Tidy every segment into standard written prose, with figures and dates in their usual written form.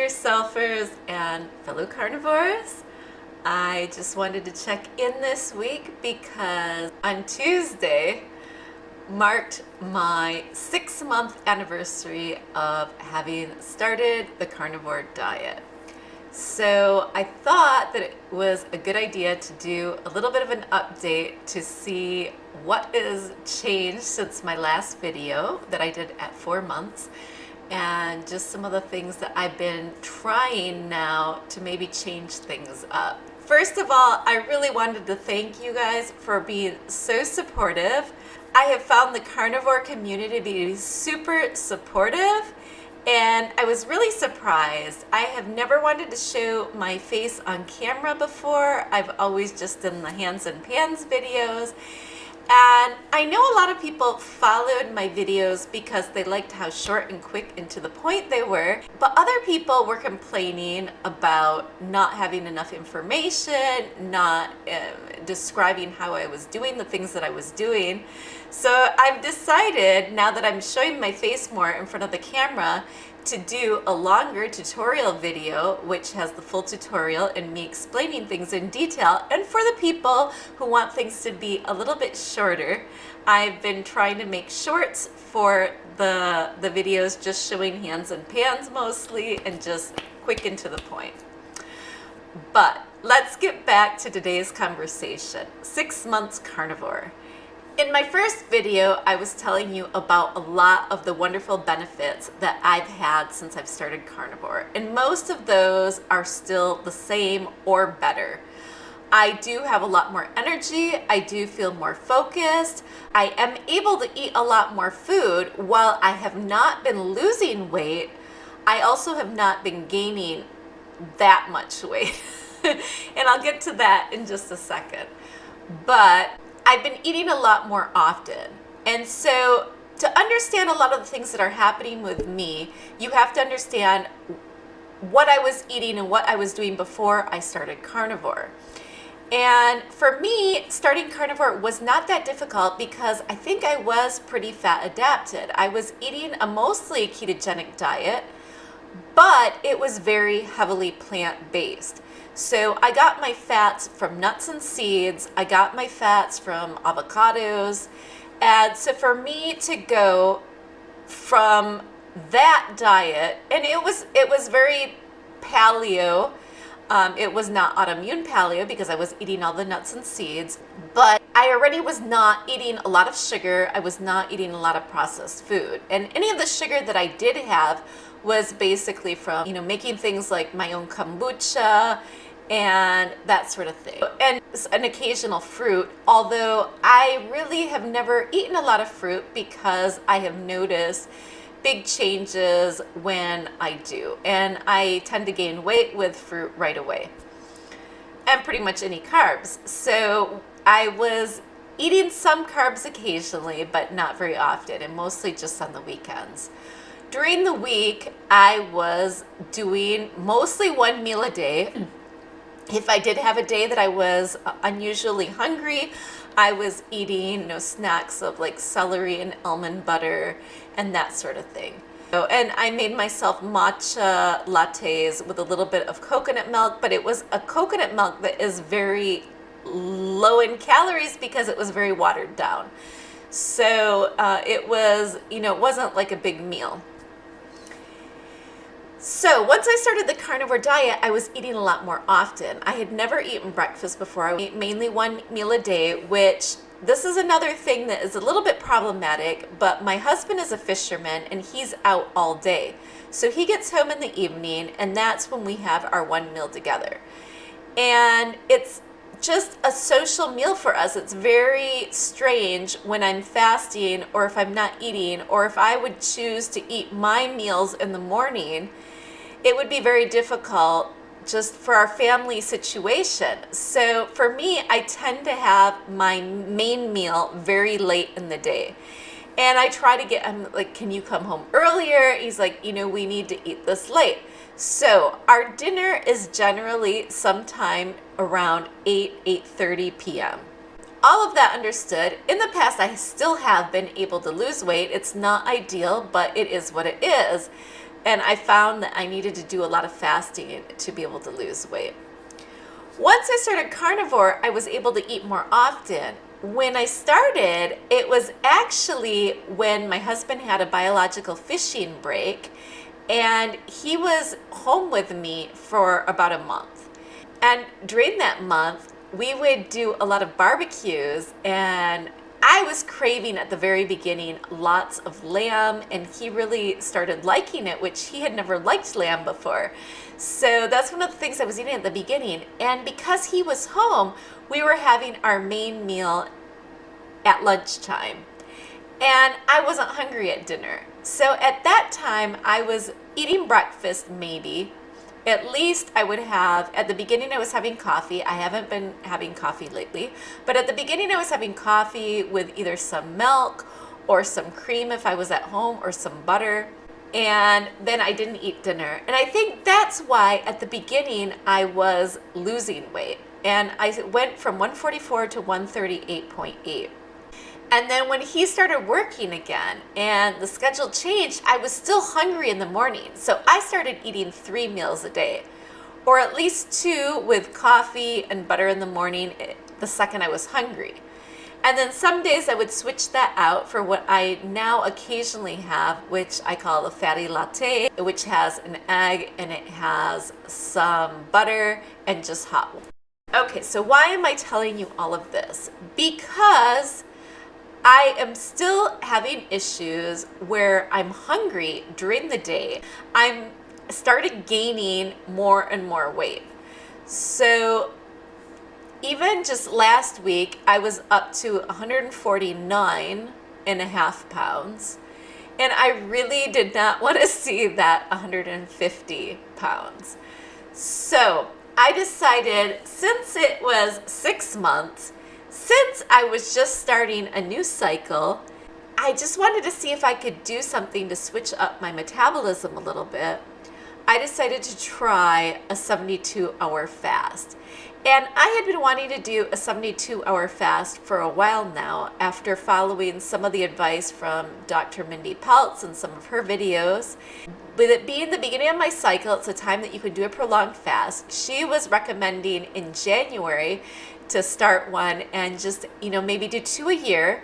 do-it-yourselfers and fellow carnivores. I just wanted to check in this week because on Tuesday marked my 6-month anniversary of having started the carnivore diet. So I thought that it was a good idea to do a little bit of an update to see what has changed since my last video that I did at 4 months, and just some of the things that I've been trying now to maybe change things up. First of all, I really wanted to thank you guys for being so supportive. I have found the carnivore community to be super supportive, and I was really surprised. I have never wanted to show my face on camera before. I've always just done the hands and pans videos. And I know a lot of people followed my videos because they liked how short and quick and to the point they were, but other people were complaining about not having enough information, not describing how I was doing the things that I was doing. So I've decided, now that I'm showing my face more in front of the camera, to do a longer tutorial video, which has the full tutorial and me explaining things in detail. And for the people who want things to be a little bit shorter, I've been trying to make shorts for the videos, just showing hands and pans mostly, and just quick and to the point. But let's get back to today's conversation. 6 months carnivore. In my first video, I was telling you about a lot of the wonderful benefits that I've had since I've started carnivore, and most of those are still the same or better. I do have a lot more energy, I do feel more focused, I am able to eat a lot more food. While I have not been losing weight, I also have not been gaining that much weight. And I'll get to that in just a second. But I've been eating a lot more often. And so to understand a lot of the things that are happening with me, you have to understand what I was eating and what I was doing before I started carnivore. And for me, starting carnivore was not that difficult because I think I was pretty fat adapted. I was eating a mostly ketogenic diet, but it was very heavily plant-based. So I got my fats from nuts and seeds, I got my fats from avocados, and so for me to go from that diet, and it was very paleo, it was not autoimmune paleo because I was eating all the nuts and seeds, but I already was not eating a lot of sugar, I was not eating a lot of processed food, and any of the sugar that I did have was basically from, making things like my own kombucha and that sort of thing. And an occasional fruit, although I really have never eaten a lot of fruit because I have noticed big changes when I do. And I tend to gain weight with fruit right away. And pretty much any carbs. So I was eating some carbs occasionally, but not very often, and mostly just on the weekends. During the week, I was doing mostly 1 meal a day. If I did have a day that I was unusually hungry, I was eating snacks of like celery and almond butter and that sort of thing. And I made myself matcha lattes with a little bit of coconut milk, but it was a coconut milk that is very low in calories because it was very watered down. So it was, it wasn't like a big meal. So once I started the carnivore diet, I was eating a lot more often. I had never eaten breakfast before. I ate mainly 1 meal a day, which this is another thing that is a little bit problematic, but my husband is a fisherman and he's out all day. So he gets home in the evening and that's when we have our 1 meal together. And it's just a social meal for us. It's very strange when I'm fasting or if I'm not eating, or if I would choose to eat my meals in the morning, it would be very difficult just for our family situation. So for me, I tend to have my main meal very late in the day. And I try to get, I'm like, can you come home earlier? He's like, we need to eat this late. So our dinner is generally sometime around 8:30 p.m. All of that understood. In the past, I still have been able to lose weight. It's not ideal, but it is what it is. and I found that I needed to do a lot of fasting to be able to lose weight. Once I started carnivore, I was able to eat more often. When I started, it was actually when my husband had a biological fishing break, and he was home with me for about a month. And during that month, we would do a lot of barbecues, and I was craving at the very beginning lots of lamb, and he really started liking it, which he had never liked lamb before. So that's one of the things I was eating at the beginning. And because he was home, we were having our main meal at lunchtime. And I wasn't hungry at dinner. So at that time, I was eating breakfast maybe. At least I would have, at the beginning I was having coffee. I haven't been having coffee lately. But at the beginning I was having coffee with either some milk or some cream if I was at home, or some butter. And then I didn't eat dinner. And I think that's why at the beginning I was losing weight. And I went from 144 to 138.8. And then when he started working again and the schedule changed, I was still hungry in the morning. So I started eating 3 meals a day, or at least 2 with coffee and butter in the morning the second I was hungry. And then some days I would switch that out for what I now occasionally have, which I call a fatty latte, which has an egg and it has some butter and just hot water. Okay, so why am I telling you all of this? Because I am still having issues where I'm hungry during the day. I'm started gaining more and more weight. So even just last week, I was up to 149.5 pounds. And I really did not want to see that 150 pounds. So I decided, since it was 6 months, since I was just starting a new cycle, I just wanted to see if I could do something to switch up my metabolism a little bit. I decided to try a 72-hour fast. And I had been wanting to do a 72-hour fast for a while now, after following some of the advice from Dr. Mindy Peltz and some of her videos. With it being the beginning of my cycle, it's a time that you can do a prolonged fast. She was recommending in January to start one and just, maybe do 2 a year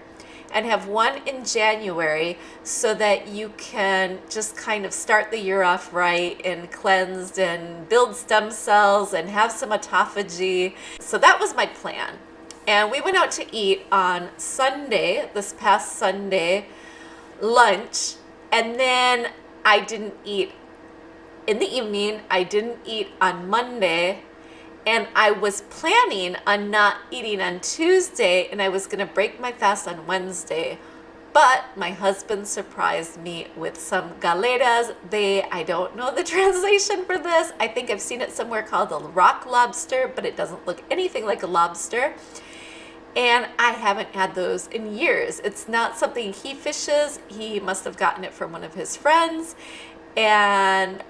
and have one in January, so that you can just kind of start the year off right and cleansed and build stem cells and have some autophagy. So that was my plan. And we went out to eat on Sunday, this past Sunday, lunch, and then I didn't eat in the evening. I didn't eat on Monday. And I was planning on not eating on Tuesday, and I was going to break my fast on Wednesday. But my husband surprised me with some galetas. I don't know the translation for this. I think I've seen it somewhere called a rock lobster, but it doesn't look anything like a lobster. And I haven't had those in years. It's not something he fishes. He must have gotten it from one of his friends. And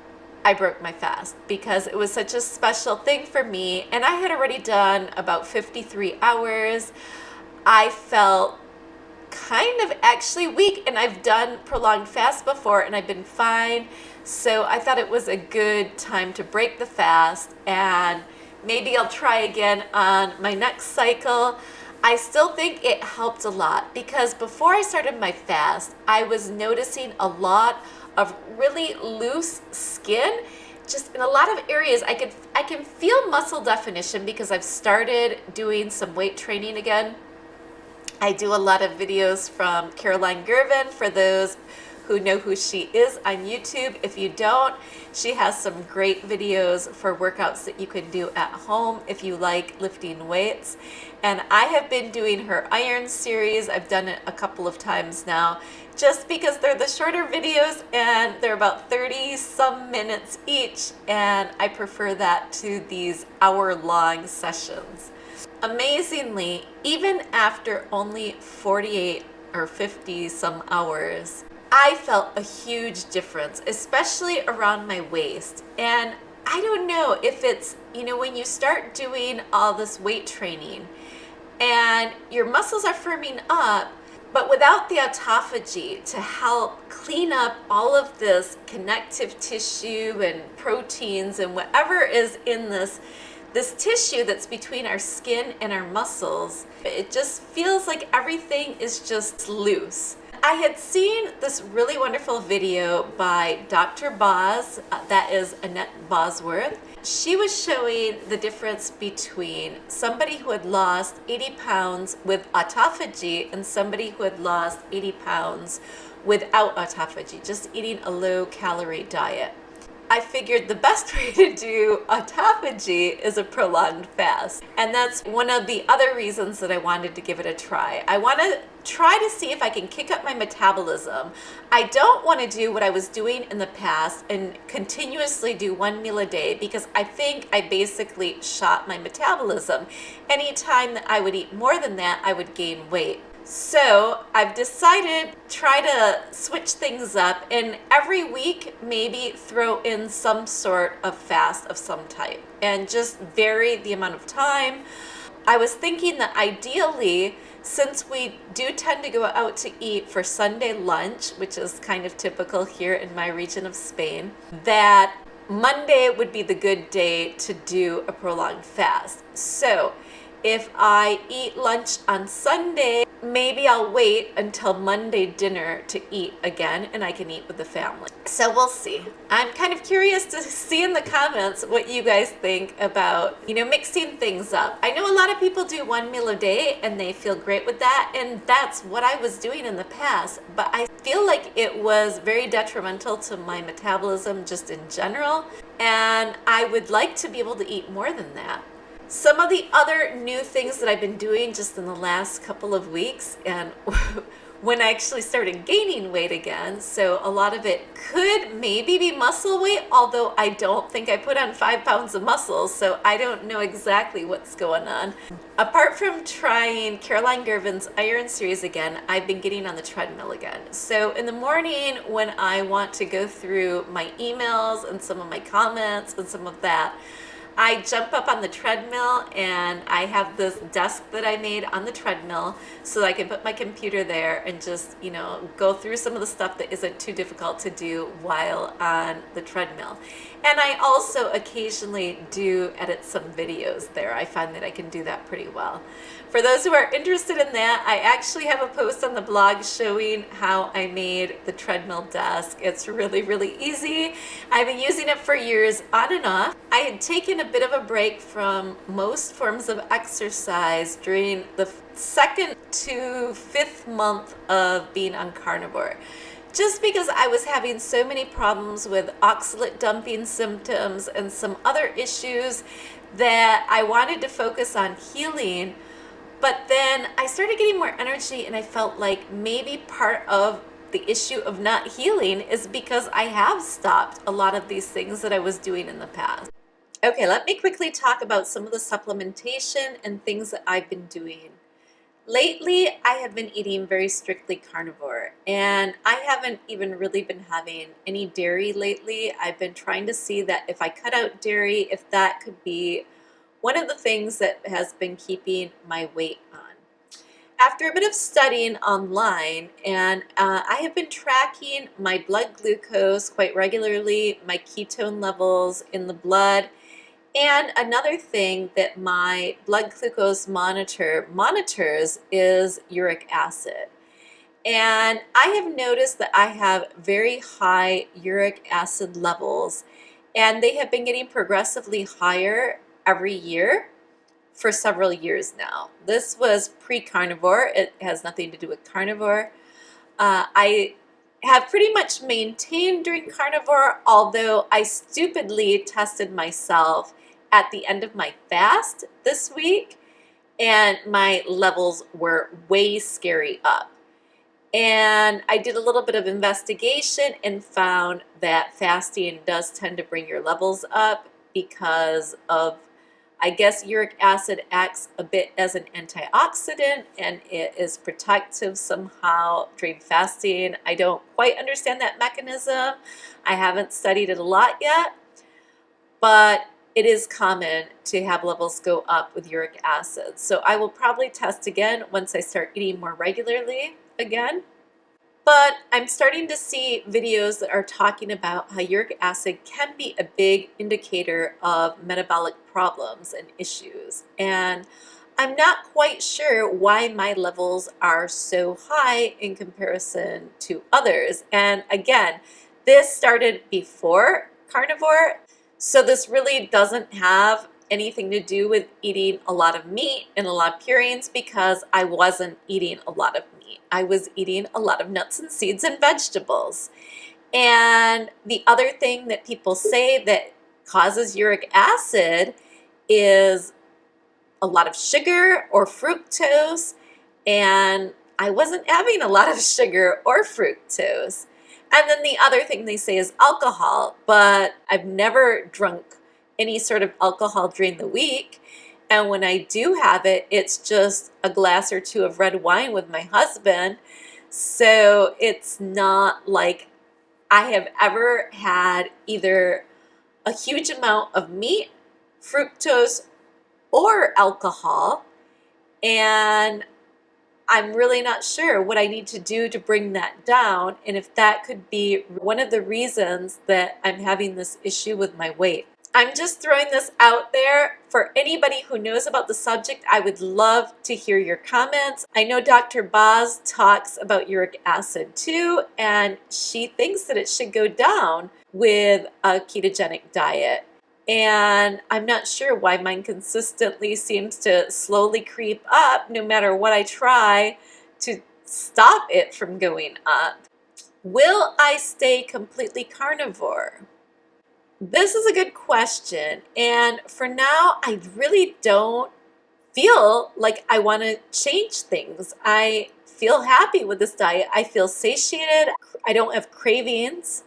I broke my fast because it was such a special thing for me. And I had already done about 53 hours. I felt kind of actually weak, and I've done prolonged fasts before and I've been fine. So I thought it was a good time to break the fast, and maybe I'll try again on my next cycle. I still think it helped a lot, because before I started my fast, I was noticing a lot of really loose skin, just in a lot of areas. I can feel muscle definition because I've started doing some weight training again. I do a lot of videos from Caroline Gervin, for those who know who she is on YouTube. If you don't, she has some great videos for workouts that you can do at home if you like lifting weights. And I have been doing her iron series. I've done it a couple of times now, just because they're the shorter videos and they're about 30 some minutes each, and I prefer that to these hour-long sessions. Amazingly, even after only 48 or 50 some hours, I felt a huge difference, especially around my waist. And I don't know if it's, when you start doing all this weight training and your muscles are firming up, But without the autophagy to help clean up all of this connective tissue and proteins and whatever is in this tissue that's between our skin and our muscles, it just feels like everything is just loose. I had seen this really wonderful video by Dr. Boz, that is Annette Bosworth. She was showing the difference between somebody who had lost 80 pounds with autophagy and somebody who had lost 80 pounds without autophagy, just eating a low-calorie diet. I figured the best way to do autophagy is a prolonged fast. And that's one of the other reasons that I wanted to give it a try. I want to try to see if I can kick up my metabolism. I don't want to do what I was doing in the past and continuously do one meal a day, because I think I basically shot my metabolism. Anytime that I would eat more than that, I would gain weight. So I've decided try to switch things up, and every week maybe throw in some sort of fast of some type and just vary the amount of time. I was thinking that ideally, since we do tend to go out to eat for Sunday lunch, which is kind of typical here in my region of Spain, that Monday would be the good day to do a prolonged fast. So if I eat lunch on Sunday, maybe I'll wait until Monday dinner to eat again, and I can eat with the family. So we'll see. I'm kind of curious to see in the comments what you guys think about, mixing things up. I know a lot of people do one meal a day and they feel great with that, and that's what I was doing in the past, but I feel like it was very detrimental to my metabolism just in general, and I would like to be able to eat more than that. Some of the other new things that I've been doing just in the last couple of weeks, and when I actually started gaining weight again, so a lot of it could maybe be muscle weight, although I don't think I put on 5 pounds of muscle, so I don't know exactly what's going on. Apart from trying Caroline Girvan's Iron Series again, I've been getting on the treadmill again. So in the morning when I want to go through my emails and some of my comments and some of that, I jump up on the treadmill, and I have this desk that I made on the treadmill so that I can put my computer there and just, go through some of the stuff that isn't too difficult to do while on the treadmill. And I also occasionally do edit some videos there. I find that I can do that pretty well. For those who are interested in that, I actually have a post on the blog showing how I made the treadmill desk. It's really, really easy. I've been using it for years on and off. I had taken a bit of a break from most forms of exercise during the 2nd to 5th month of being on carnivore, just because I was having so many problems with oxalate dumping symptoms and some other issues that I wanted to focus on healing. But then I started getting more energy, and I felt like maybe part of the issue of not healing is because I have stopped a lot of these things that I was doing in the past. Okay, let me quickly talk about some of the supplementation and things that I've been doing. Lately, I have been eating very strictly carnivore, and I haven't even really been having any dairy lately. I've been trying to see that if I cut out dairy, if that could be one of the things that has been keeping my weight on. After a bit of studying online, and I have been tracking my blood glucose quite regularly, my ketone levels in the blood, and another thing that my blood glucose monitor monitors is uric acid. And I have noticed that I have very high uric acid levels, and they have been getting progressively higher every year for several years now. This was pre-carnivore. It has nothing to do with carnivore. I have pretty much maintained during carnivore, although I stupidly tested myself at the end of my fast this week, and my levels were way scary up. And I did a little bit of investigation and found that fasting does tend to bring your levels up because of, I guess, uric acid acts a bit as an antioxidant, and it is protective somehow during fasting. I don't quite understand that mechanism. I haven't studied it a lot yet, but it is common to have levels go up with uric acid. So I will probably test again once I start eating more regularly again. But I'm starting to see videos that are talking about how uric acid can be a big indicator of metabolic problems and issues. And I'm not quite sure why my levels are so high in comparison to others. And again, this started before carnivore, so this really doesn't have anything to do with eating a lot of meat and a lot of purines, because I wasn't eating a lot of meat. I was eating a lot of nuts and seeds and vegetables. And the other thing that people say that causes uric acid is a lot of sugar or fructose, and I wasn't having a lot of sugar or fructose. And then the other thing they say is alcohol, but I've never drunk any sort of alcohol during the week. And when I do have it, it's just a glass or two of red wine with my husband. So it's not like I have ever had either a huge amount of meat, fructose, or alcohol. And I'm really not sure what I need to do to bring that down, and if that could be one of the reasons that I'm having this issue with my weight. I'm just throwing this out there for anybody who knows about the subject. I would love to hear your comments. I know Dr. Boz talks about uric acid too, and she thinks that it should go down with a ketogenic diet. And I'm not sure why mine consistently seems to slowly creep up no matter what I try to stop it from going up. Will I stay completely carnivore? This is a good question, and for now, I really don't feel like I want to change things. I feel happy with this diet. I feel satiated. I don't have cravings.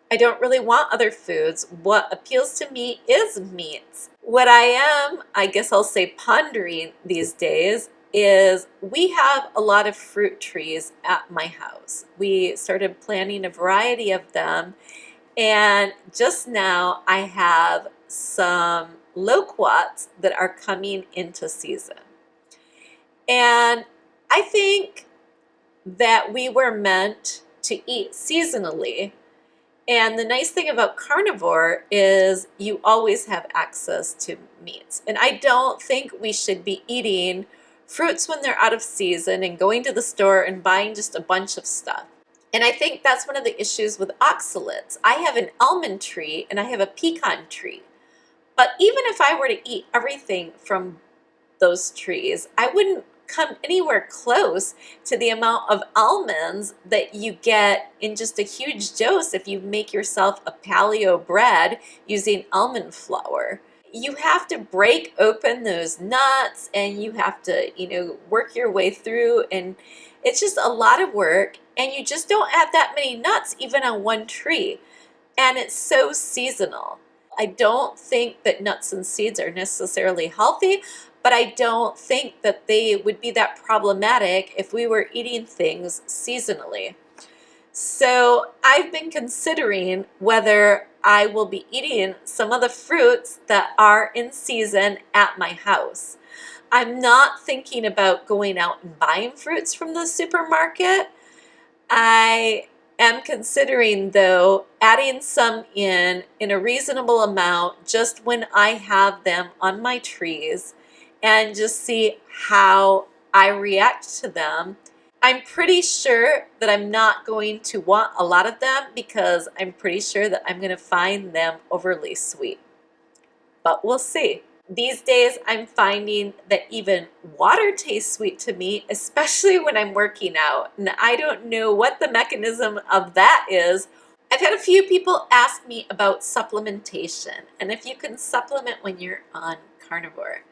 I don't really want other foods. What appeals to me is meats. What I am, I guess I'll say, pondering these days is we have a lot of fruit trees at my house. We started planting a variety of them, and just now I have some loquats that are coming into season. And I think that we were meant to eat seasonally. And the nice thing about carnivore is you always have access to meats. And I don't think we should be eating fruits when they're out of season and going to the store and buying just a bunch of stuff. And I think that's one of the issues with oxalates. I have an almond tree and I have a pecan tree. But even if I were to eat everything from those trees, I wouldn't come anywhere close to the amount of almonds that you get in just a huge dose if you make yourself a paleo bread using almond flour. You have to break open those nuts and you have to, work your way through, and it's just a lot of work, and you just don't have that many nuts even on one tree. And it's so seasonal. I don't think that nuts and seeds are necessarily healthy, but I don't think that they would be that problematic if we were eating things seasonally. So I've been considering whether I will be eating some of the fruits that are in season at my house. I'm not thinking about going out and buying fruits from the supermarket. I am considering, though, adding some in a reasonable amount just when I have them on my trees, and just see how I react to them. I'm pretty sure that I'm not going to want a lot of them because I'm pretty sure that I'm going to find them overly sweet. But we'll see. These days, I'm finding that even water tastes sweet to me, especially when I'm working out. And I don't know what the mechanism of that is. I've had a few people ask me about supplementation and if you can supplement when you're on carnivore.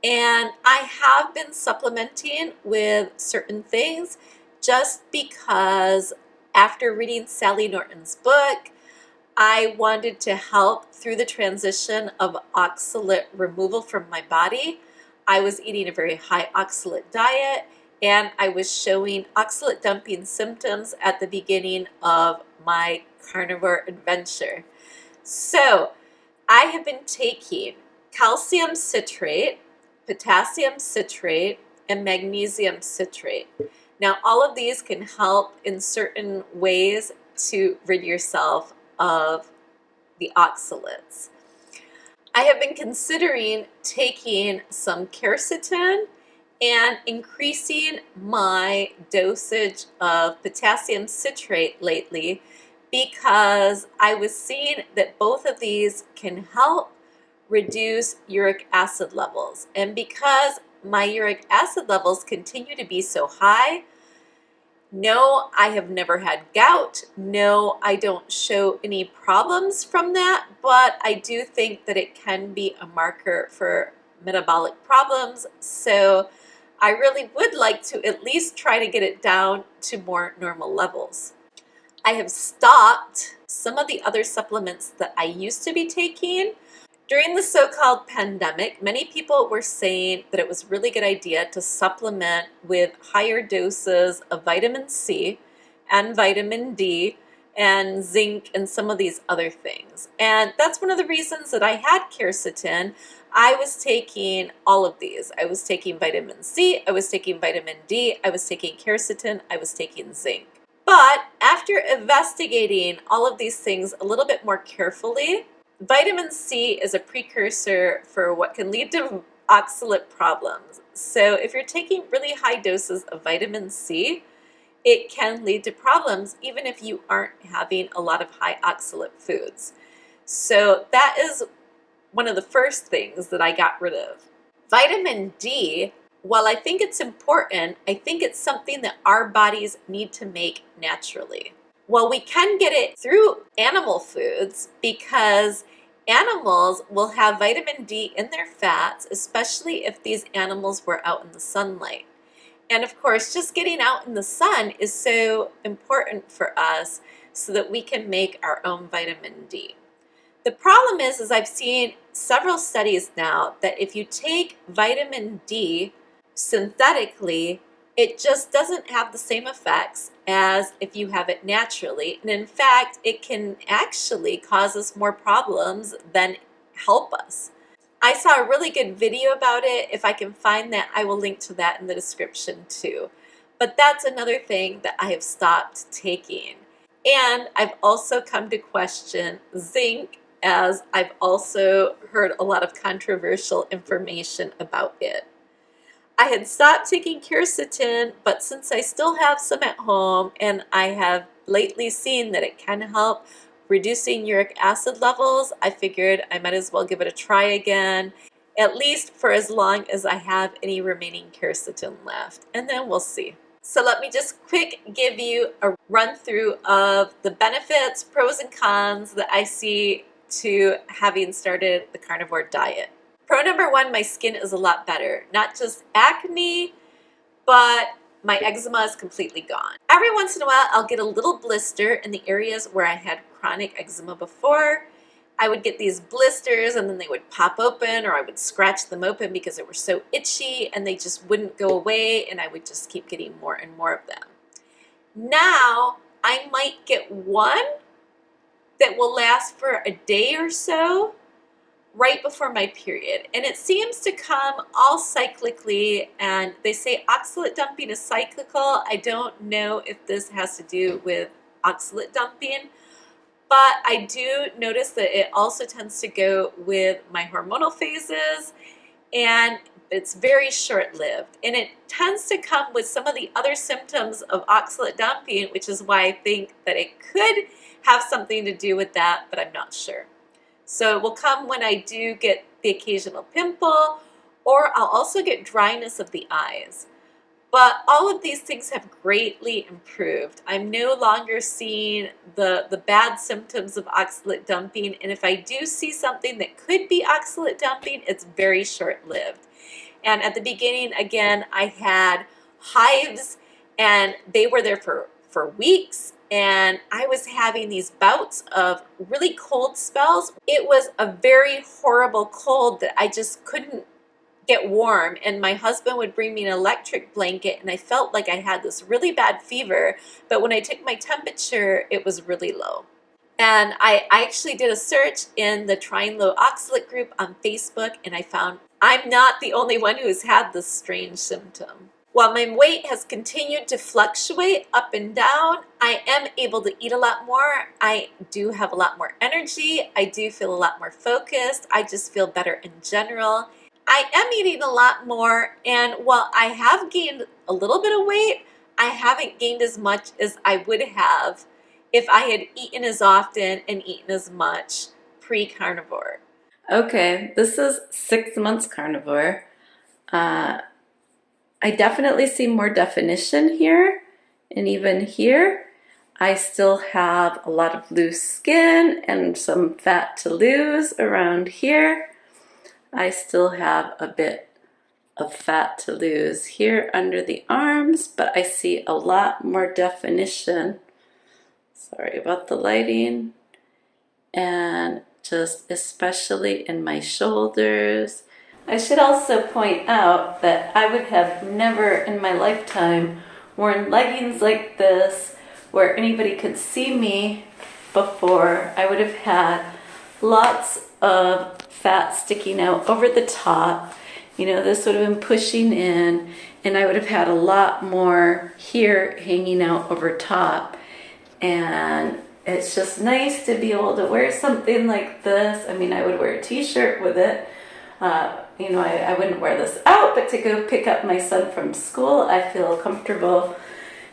And I have been supplementing with certain things just because after reading Sally Norton's book, I wanted to help through the transition of oxalate removal from my body. I was eating a very high oxalate diet, and I was showing oxalate dumping symptoms at the beginning of my carnivore adventure. So I have been taking calcium citrate, potassium citrate, and magnesium citrate. Now, all of these can help in certain ways to rid yourself of the oxalates. I have been considering taking some quercetin and increasing my dosage of potassium citrate lately because I was seeing that both of these can help reduce uric acid levels. And because my uric acid levels continue to be so high, no, I have never had gout. No, I don't show any problems from that, but I do think that it can be a marker for metabolic problems. So I really would like to at least try to get it down to more normal levels. I have stopped some of the other supplements that I used to be taking. During the so-called pandemic, many people were saying that it was a really good idea to supplement with higher doses of vitamin C and vitamin D and zinc and some of these other things. And that's one of the reasons that I had quercetin. I was taking all of these. I was taking vitamin C, I was taking vitamin D, I was taking quercetin, I was taking zinc. But after investigating all of these things a little bit more carefully, vitamin C is a precursor for what can lead to oxalate problems. So if you're taking really high doses of vitamin C, it can lead to problems even if you aren't having a lot of high oxalate foods. So that is one of the first things that I got rid of. Vitamin D, while I think it's important, I think it's something that our bodies need to make naturally. Well, we can get it through animal foods because animals will have vitamin D in their fats, especially if these animals were out in the sunlight. And of course, just getting out in the sun is so important for us so that we can make our own vitamin D. The problem is I've seen several studies now that if you take vitamin D synthetically, it just doesn't have the same effects as if you have it naturally. And in fact, it can actually cause us more problems than help us. I saw a really good video about it. If I can find that, I will link to that in the description too. But that's another thing that I have stopped taking. And I've also come to question zinc, as I've also heard a lot of controversial information about it. I had stopped taking quercetin, but since I still have some at home and I have lately seen that it can help reducing uric acid levels, I figured I might as well give it a try again, at least for as long as I have any remaining quercetin left, and then we'll see. So let me just quick give you a run through of the benefits, pros and cons that I see to having started the carnivore diet. Pro number one, my skin is a lot better. Not just acne, but my eczema is completely gone. Every once in a while, I'll get a little blister in the areas where I had chronic eczema before. I would get these blisters and then they would pop open, or I would scratch them open because they were so itchy and they just wouldn't go away, and I would just keep getting more and more of them. Now, I might get one that will last for a day or so, right before my period, and it seems to come all cyclically, and they say oxalate dumping is cyclical. I don't know if this has to do with oxalate dumping, but I do notice that it also tends to go with my hormonal phases, and it's very short-lived, and it tends to come with some of the other symptoms of oxalate dumping, which is why I think that it could have something to do with that, but I'm not sure. So it will come when I do get the occasional pimple, or I'll also get dryness of the eyes. But all of these things have greatly improved. I'm no longer seeing the bad symptoms of oxalate dumping, and if I do see something that could be oxalate dumping, it's very short-lived. And at the beginning, again, I had hives, and they were there for weeks, and I was having these bouts of really cold spells. It was a very horrible cold that I just couldn't get warm, and my husband would bring me an electric blanket, and I felt like I had this really bad fever, but when I took my temperature, it was really low. And I actually did a search in the Trying Low Oxalate group on Facebook, and I found I'm not the only one who has had this strange symptom. While my weight has continued to fluctuate up and down, I am able to eat a lot more. I do have a lot more energy. I do feel a lot more focused. I just feel better in general. I am eating a lot more, and while I have gained a little bit of weight, I haven't gained as much as I would have if I had eaten as often and eaten as much pre-carnivore. Okay, this is 6 months carnivore. I definitely see more definition here, and even here I still have a lot of loose skin and some fat to lose around here. I still have a bit of fat to lose here under the arms, but I see a lot more definition. Sorry about the lighting. And just especially in my shoulders. I should also point out that I would have never in my lifetime worn leggings like this where anybody could see me before. I would have had lots of fat sticking out over the top. You know, this would have been pushing in, and I would have had a lot more here hanging out over top. And it's just nice to be able to wear something like this. I mean, I would wear a t-shirt with it. You know, I wouldn't wear this out, but to go pick up my son from school, I feel comfortable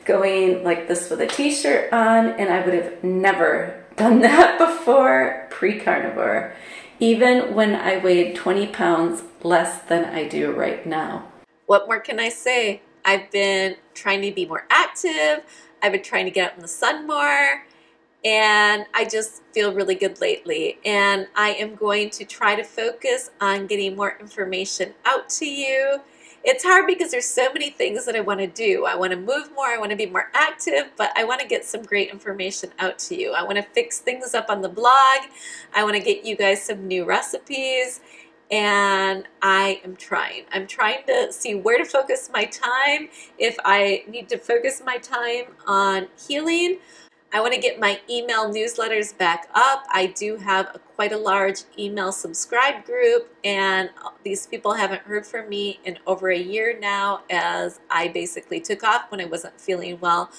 going like this with a t-shirt on, and I would have never done that before pre-carnivore, even when I weighed 20 pounds less than I do right now. What more can I say? I've been trying to be more active. I've been trying to get out in the sun more, and I just feel really good lately. And I am going to try to focus on getting more information out to you. It's hard because there's so many things that I want to do. I want to move more, I want to be more active, but I want to get some great information out to you. I want to fix things up on the blog. I want to get you guys some new recipes. And I am trying. I'm trying to see where to focus my time. If I need to focus my time on healing, I want to get my email newsletters back up. I do have quite a large email subscribe group, and these people haven't heard from me in over a year now, as I basically took off when I wasn't feeling well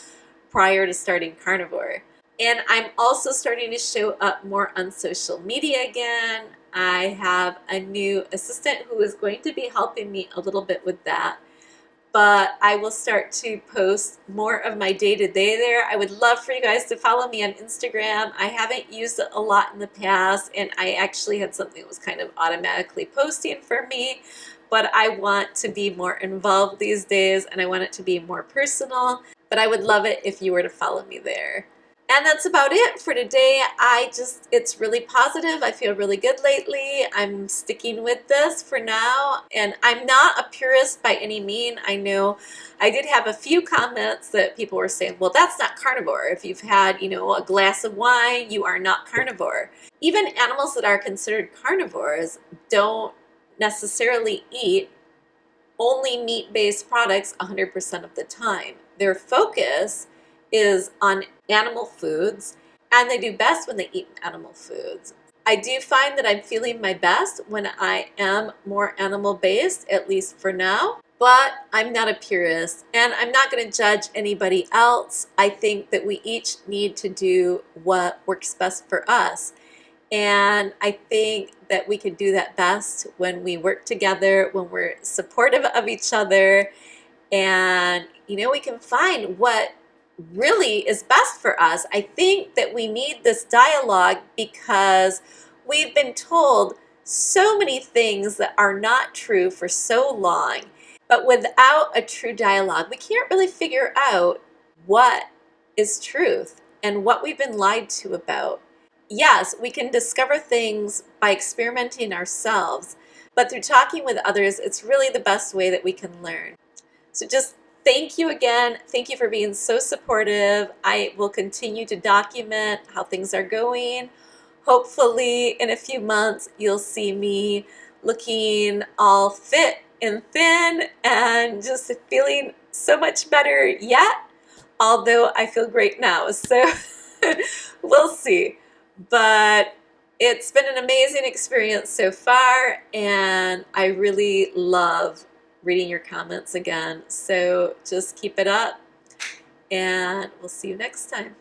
prior to starting carnivore. And I'm also starting to show up more on social media again. I have a new assistant who is going to be helping me a little bit with that. But I will start to post more of my day-to-day there. I would love for you guys to follow me on Instagram. I haven't used it a lot in the past, and I actually had something that was kind of automatically posting for me. But I want to be more involved these days, and I want it to be more personal. But I would love it if you were to follow me there. And that's about it for today. It's really positive. I feel really good lately. I'm sticking with this for now. And I'm not a purist by any mean. I know I did have a few comments that people were saying, well, that's not carnivore. If you've had, a glass of wine, you are not carnivore. Even animals that are considered carnivores don't necessarily eat only meat-based products 100% of the time. Their focus is on animal foods, and they do best when they eat animal foods. I do find that I'm feeling my best when I am more animal-based, at least for now, but I'm not a purist, and I'm not going to judge anybody else. I think that we each need to do what works best for us, and I think that we can do that best when we work together, when we're supportive of each other, and we can find what really is best for us. I think that we need this dialogue because we've been told so many things that are not true for so long. But without a true dialogue, we can't really figure out what is truth and what we've been lied to about. Yes, we can discover things by experimenting ourselves, but through talking with others, it's really the best way that we can learn. So just thank you again. Thank you for being so supportive. I will continue to document how things are going. Hopefully in a few months, you'll see me looking all fit and thin and just feeling so much better yet, although I feel great now. So we'll see. But it's been an amazing experience so far, and I really love reading your comments again. So just keep it up, and we'll see you next time.